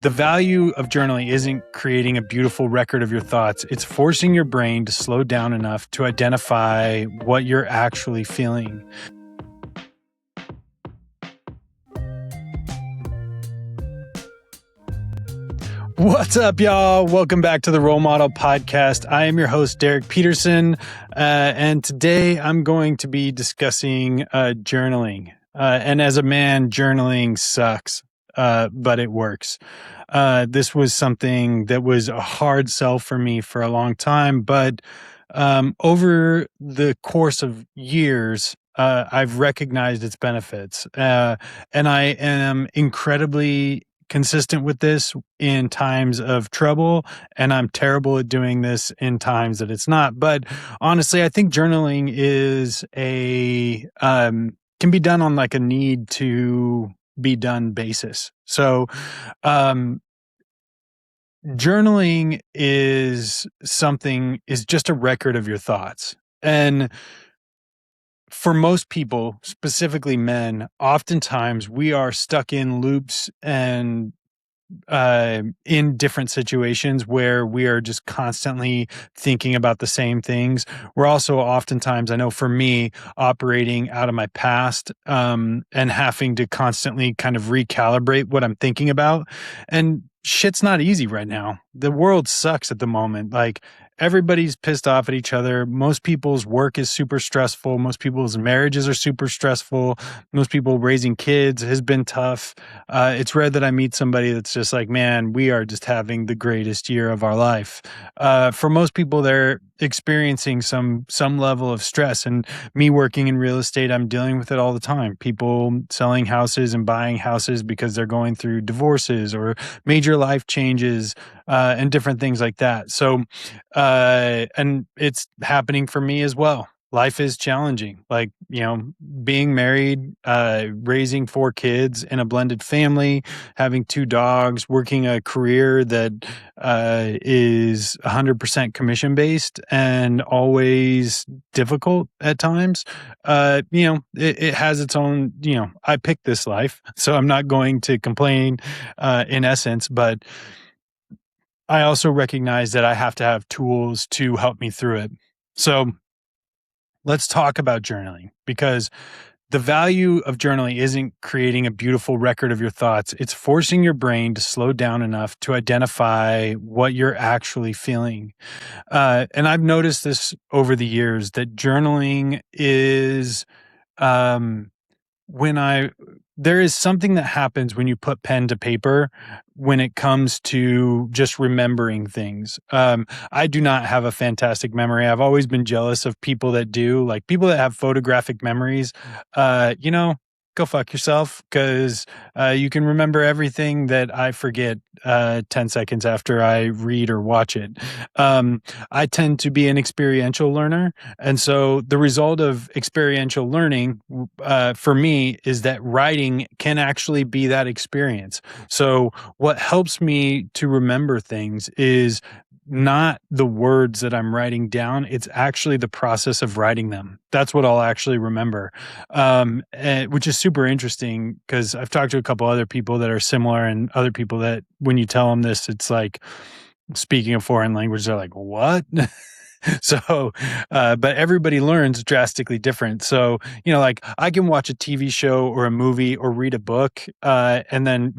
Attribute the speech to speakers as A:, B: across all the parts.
A: The value of journaling isn't creating a beautiful record of your thoughts. It's forcing your brain to slow down enough to identify what you're actually feeling. What's up, y'all? Welcome back to the Role Model Podcast. I am your host, Derek Peterson, and today I'm going to be discussing journaling. And as a man, journaling sucks, but it works. This was something that was a hard sell for me for a long time, but over the course of years, I've recognized its benefits, and I am incredibly consistent with this in times of trouble, and I'm terrible at doing this in times that it's not. But honestly, I think journaling is can be done on like a need to be done basis. So journaling is just a record of your thoughts. And for most people, specifically men, oftentimes we are stuck in loops and in different situations where we are just constantly thinking about the same things. We're also oftentimes, I know for me, operating out of my past and having to constantly kind of recalibrate what I'm thinking about. And shit's not easy right now. The world sucks at the moment. Like, everybody's pissed off at each other. Most people's work is super stressful. Most people's marriages are super stressful. Most people raising kids has been tough. It's rare that I meet somebody that's just like, man, we are just having the greatest year of our life. For most people, they're experiencing some level of stress. And me working in real estate, I'm dealing with it all the time. People selling houses and buying houses because they're going through divorces or major life changes and different things like that. So, and it's happening for me as well. Life is challenging, like, being married, raising 4 kids in a blended family, having 2 dogs, working a career that is 100% commission based and always difficult at times. It has its own, I picked this life, so I'm not going to complain in essence, but I also recognize that I have to have tools to help me through it. So let's talk about journaling, because the value of journaling isn't creating a beautiful record of your thoughts. It's forcing your brain to slow down enough to identify what you're actually feeling. And I've noticed this over the years, that journaling is there is something that happens when you put pen to paper when it comes to just remembering things. I do not have a fantastic memory. I've always been jealous of people that do, like people that have photographic memories. Go fuck yourself, because you can remember everything that I forget 10 seconds after I read or watch it. I tend to be an experiential learner. And so the result of experiential learning for me is that writing can actually be that experience. So what helps me to remember things is not the words that I'm writing down. It's actually the process of writing them. That's what I'll actually remember, which is super interesting, because I've talked to a couple other people that are similar, and other people that when you tell them this, it's like speaking a foreign language. They're like, what? So, but everybody learns drastically different. So, like I can watch a TV show or a movie or read a book, and then,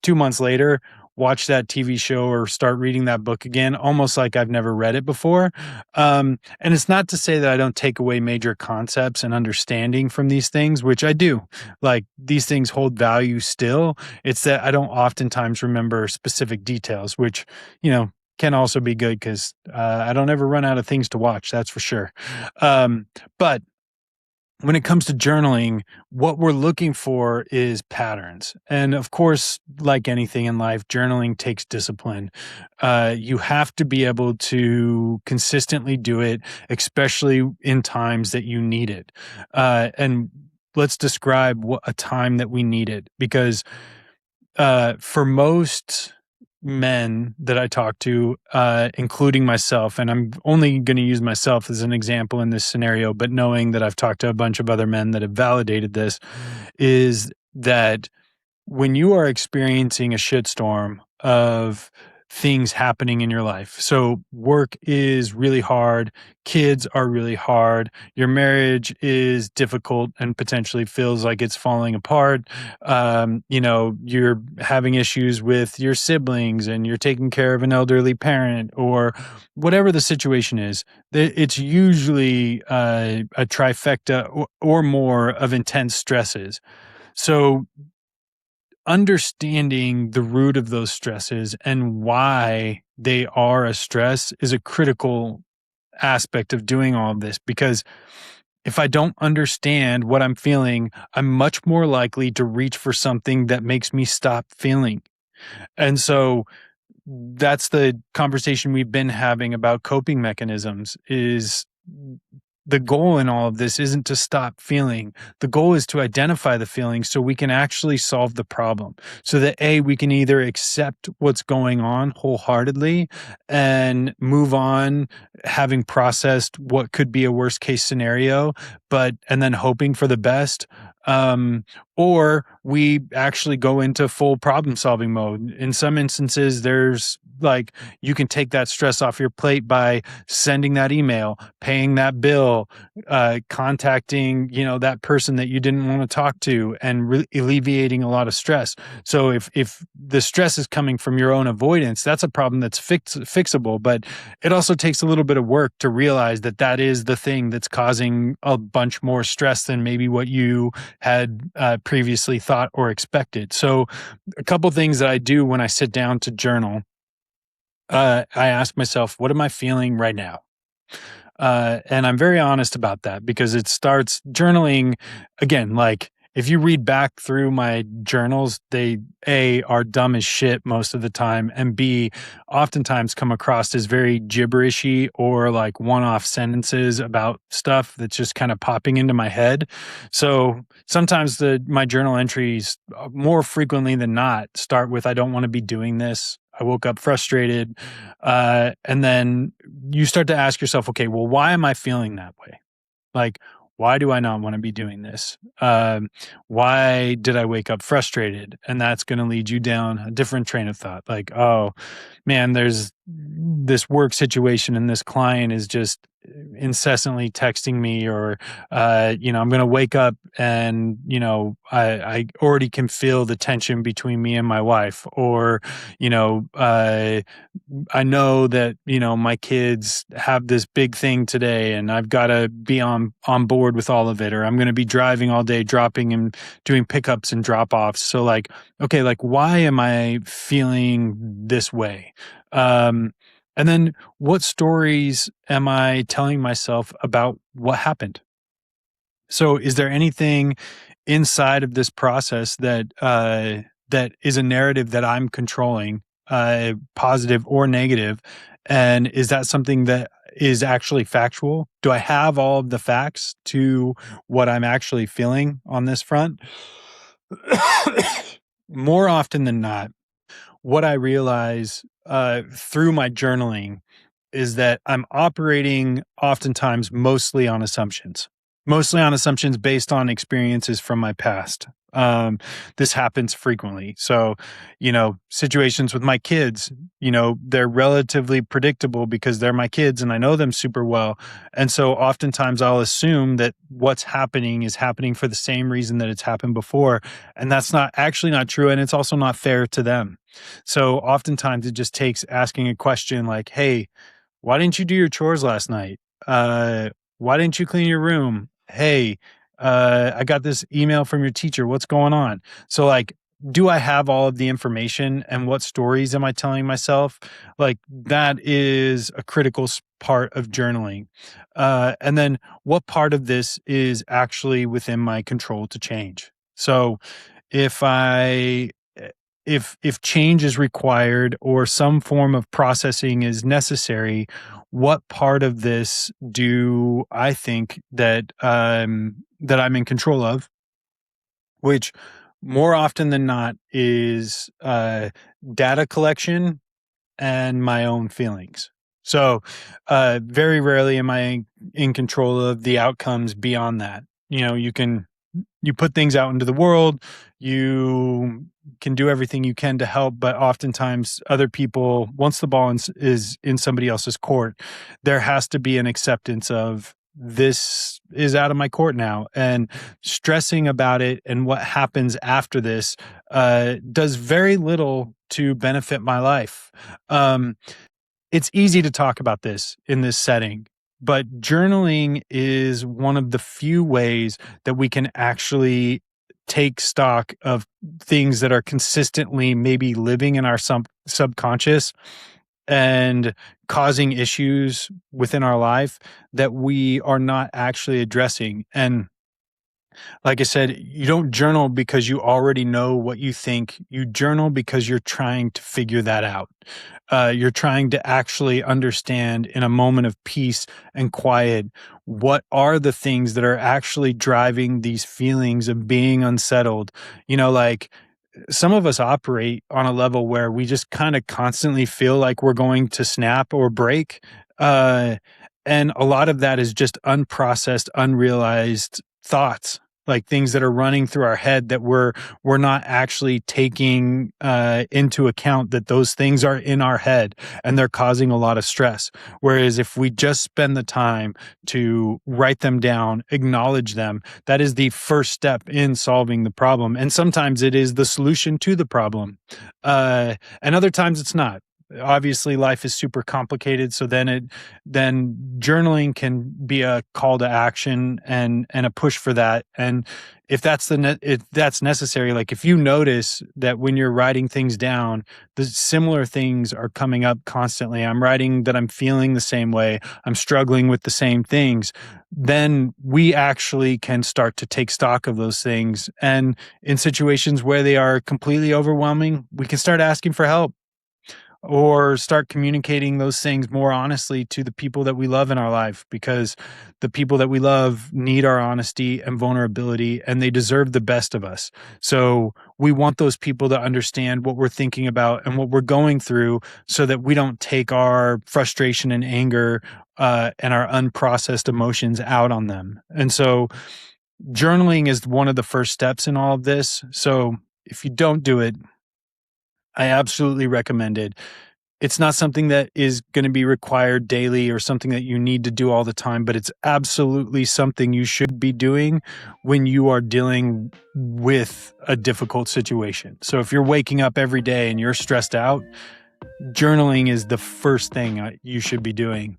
A: 2 months later, watch that TV show or start reading that book again, almost like I've never read it before. And it's not to say that I don't take away major concepts and understanding from these things, which I do. Like, these things hold value still. It's that I don't oftentimes remember specific details, which, can also be good, because I don't ever run out of things to watch. That's for sure. But when it comes to journaling, what we're looking for is patterns. And of course, like anything in life, journaling takes discipline. You have to be able to consistently do it, especially in times that you need it. And let's describe a time that we need it, because for most men that I talk to, including myself, and I'm only going to use myself as an example in this scenario, but knowing that I've talked to a bunch of other men that have validated this, is that when you are experiencing a shitstorm of things happening in your life, so work is really hard, kids are really hard, your marriage is difficult and potentially feels like it's falling apart. You're having issues with your siblings and you're taking care of an elderly parent or whatever the situation is. It's usually a trifecta or more of intense stresses. So understanding the root of those stresses and why they are a stress is a critical aspect of doing all of this, because if I don't understand what I'm feeling, I'm much more likely to reach for something that makes me stop feeling. And so that's the conversation we've been having about coping mechanisms. Is the goal in all of this isn't to stop feeling. The goal is to identify the feeling so we can actually solve the problem. So that we can either accept what's going on wholeheartedly and move on, having processed what could be a worst case scenario, and then hoping for the best. Or we actually go into full problem solving mode. In some instances, there's like, you can take that stress off your plate by sending that email, paying that bill, contacting, that person that you didn't want to talk to, and alleviating a lot of stress. So if the stress is coming from your own avoidance, that's a problem that's fixable, but it also takes a little bit of work to realize that that is the thing that's causing a bunch more stress than maybe what you had previously thought or expected. So a couple things that I do when I sit down to journal, I ask myself, what am I feeling right now? And I'm very honest about that, because it starts journaling again. Like, if you read back through my journals, they are dumb as shit most of the time, and B, oftentimes come across as very gibberishy or like one-off sentences about stuff that's just kind of popping into my head. So sometimes my journal entries, more frequently than not, start with, I don't want to be doing this. I woke up frustrated. And then you start to ask yourself, okay, well, why am I feeling that way? Like, why do I not want to be doing this? Why did I wake up frustrated? And that's going to lead you down a different train of thought. Like, oh man, there's this work situation and this client is just incessantly texting me, or I'm going to wake up and I already can feel the tension between me and my wife, or I know that my kids have this big thing today and I've got to be on board with all of it, or I'm going to be driving all day, dropping and doing pickups and drop offs. So like, okay, like, why am I feeling this way? And then what stories am I telling myself about what happened? So is there anything inside of this process that is a narrative that I'm controlling, positive or negative? And is that something that is actually factual? Do I have all of the facts to what I'm actually feeling on this front? More often than not, what I realize through my journaling is that I'm operating oftentimes mostly on assumptions based on experiences from my past. This happens frequently. So, situations with my kids, they're relatively predictable because they're my kids and I know them super well. And so oftentimes I'll assume that what's happening is happening for the same reason that it's happened before. And that's not true. And it's also not fair to them. So oftentimes it just takes asking a question like, hey, why didn't you do your chores last night? Why didn't you clean your room? Hey, I got this email from your teacher. What's going on? So, like, do I have all of the information, and what stories am I telling myself? Like, that is a critical part of journaling. And then what part of this is actually within my control to change? So if I if change is required or some form of processing is necessary, what part of this do I think that I'm in control of? Which more often than not is data collection and my own feelings. So very rarely am I in control of the outcomes beyond that. You can you put things out into the world, you can do everything you can to help, but oftentimes other people, once the ball is in somebody else's court, there has to be an acceptance of, this is out of my court now, and stressing about it and what happens after this does very little to benefit my life. It's easy to talk about this in this setting, but journaling is one of the few ways that we can actually take stock of things that are consistently maybe living in our subconscious and causing issues within our life that we are not actually addressing. And like I said, you don't journal because you already know what you think. You journal because you're trying to figure that out. You're trying to actually understand in a moment of peace and quiet, what are the things that are actually driving these feelings of being unsettled? Like, some of us operate on a level where we just kind of constantly feel like we're going to snap or break. And a lot of that is just unprocessed, unrealized thoughts, like things that are running through our head that we're not actually taking into account, that those things are in our head and they're causing a lot of stress. Whereas if we just spend the time to write them down, acknowledge them, that is the first step in solving the problem. And sometimes it is the solution to the problem. And other times it's not. Obviously, life is super complicated. So then journaling can be a call to action and a push for that. And if that's necessary, like if you notice that when you're writing things down, the similar things are coming up constantly. I'm writing that I'm feeling the same way, I'm struggling with the same things, then we actually can start to take stock of those things. And in situations where they are completely overwhelming, we can start asking for help, or start communicating those things more honestly to the people that we love in our life, because the people that we love need our honesty and vulnerability, and they deserve the best of us. So we want those people to understand what we're thinking about and what we're going through, so that we don't take our frustration and anger and our unprocessed emotions out on them. And so journaling is one of the first steps in all of this. So if you don't do it, I absolutely recommend it. It's not something that is going to be required daily or something that you need to do all the time, but it's absolutely something you should be doing when you are dealing with a difficult situation. So if you're waking up every day and you're stressed out, journaling is the first thing you should be doing,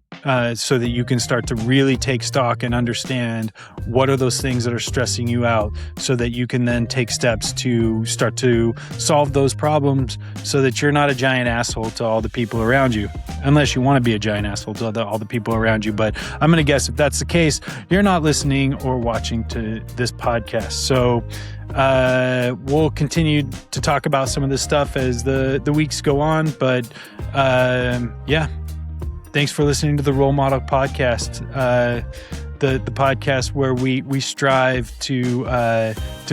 A: so that you can start to really take stock and understand what are those things that are stressing you out, so that you can then take steps to start to solve those problems, so that you're not a giant asshole to all the people around you, unless you want to be a giant asshole to all the people around you. But I'm going to guess if that's the case, you're not listening or watching to this podcast. So we'll continue to talk about some of this stuff as the weeks go on. But yeah, thanks for listening to the Role Model Podcast, the podcast where we strive to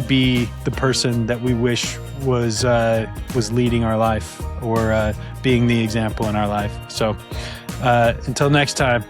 A: be the person that we wish was leading our life, or being the example in our life. So until next time.